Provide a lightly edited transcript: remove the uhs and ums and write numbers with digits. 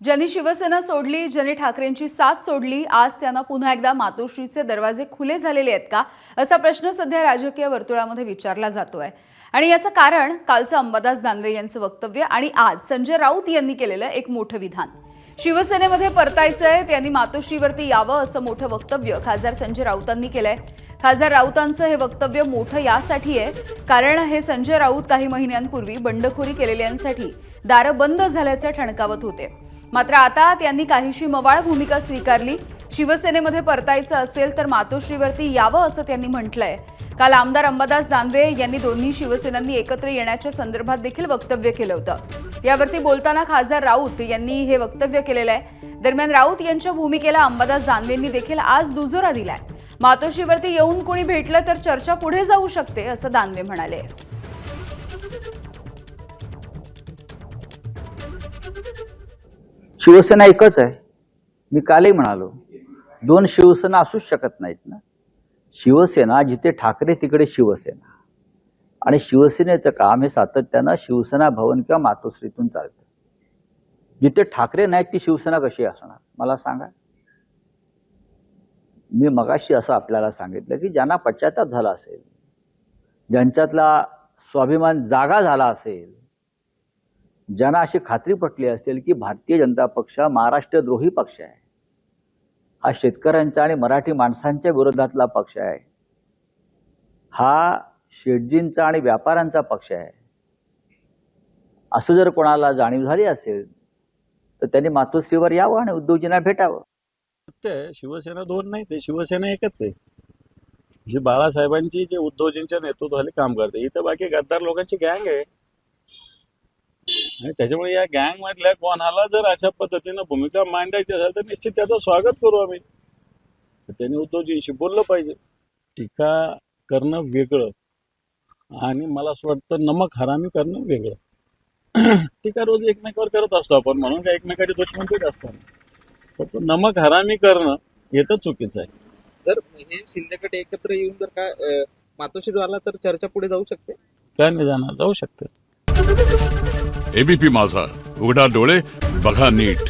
ज्यांनी शिवसेना सोडली, ज्यांनी ठाकरेंची साथ सोडली, आज त्यांना पुन्हा एकदा मातोश्रीचे दरवाजे खुले झालेले आहेत का, असा प्रश्न सध्या राजकीय वर्तुळामध्ये विचारला जातोय। आणि याचं कारण कालचं अंबादास दानवे यांचं वक्तव्य आणि आज संजय राऊत यांनी केलेलं एक मोठं विधान। शिवसेनेमध्ये परतायचंय, त्यांनी मातोश्रीवरती यावं असं मोठं वक्तव्य खासदार संजय राऊतांनी केलंय। खासदार राऊतांचं हे वक्तव्य मोठं यासाठी आहे कारण हे संजय राऊत काही महिन्यांपूर्वी बंडखोरी केलेल्यांसाठी दारं बंद झाल्याचे ठणकावत होते। मात्र आता त्यांनी काहीशी मवाळ भूमिका स्वीकारली। शिवसेनेमध्ये परतायचं असेल तर मातोश्रीवरती यावं असं त्यांनी म्हटलंय। काल आमदार अंबादास दानवे यांनी दोन्ही शिवसेनांनी एकत्र येण्याच्या संदर्भात देखील वक्तव्य केलं होतं। यावरती बोलताना खासदार राऊत यांनी हे वक्तव्य केलेलं आहे। दरम्यान राऊत यांच्या भूमिकेला अंबादास दानवेंनी देखील आज दुजोरा दिलाय। मातोश्रीवरती येऊन कोणी भेटलं तर चर्चा पुढे जाऊ शकते असं दानवे म्हणाले। शिवसेना एकच आहे। मी कालही म्हणालो, दोन शिवसेना असूच शकत नाहीत ना। शिवसेना जिथे ठाकरे तिकडे शिवसेना, आणि शिवसेनेचं काम हे सातत्यानं शिवसेना भवन किंवा मातोश्रीतून चालतं। जिथे ठाकरे नाहीत ती शिवसेना कशी असणार मला सांगा। मी मगाशी असं आपल्याला सांगितलं की ज्यांना पश्चाताप झाला असेल, ज्यांच्यातला स्वाभिमान जागा झाला असेल, ज्यांना अशी खात्री पटली असेल की भारतीय जनता पक्ष महाराष्ट्रद्रोही पक्ष आहे, हा शेतकऱ्यांच्या आणि मराठी माणसांच्या विरोधातला पक्ष आहे, हा शेटजींचा आणि व्यापाऱ्यांचा पक्ष आहे, असं जर कोणाला जाणीव झाली असेल तर त्यांनी मातोश्रीवर यावं आणि उद्धवजींना भेटावं। शिवसेना दोन नाही, ते शिवसेना एकच आहे जी बाळासाहेबांची जे उद्धवजींच्या नेतृत्वाखाली काम करते। इथं बाकी गद्दार लोकांची गँग आहे आणि त्याच्यामुळे या गँग मधल्या कोणाला जर अशा पद्धतीनं भूमिका मांडायची असेल तर निश्चित त्याचं स्वागत करू आम्ही। त्यांनी उद्धवजींशी बोललं पाहिजे। टीका करणं वेगळं आणि मला असं वाटतं नमक हरामी करणं वेगळं। टीका रोज एकमेकावर करत असतो आपण, म्हणून काय एकमेकाची दुश्मन देत असतो, फक्त नमक हरामी करणं हे तर चुकीचं आहे। जर हे शिंदेकडे एकत्र येऊन जर का मातोश्री आला तर चर्चा पुढे जाऊ शकते काय नाही जाणार, जाऊ शकते। एबीपी माझा, उघडा डोळे बघा नीट।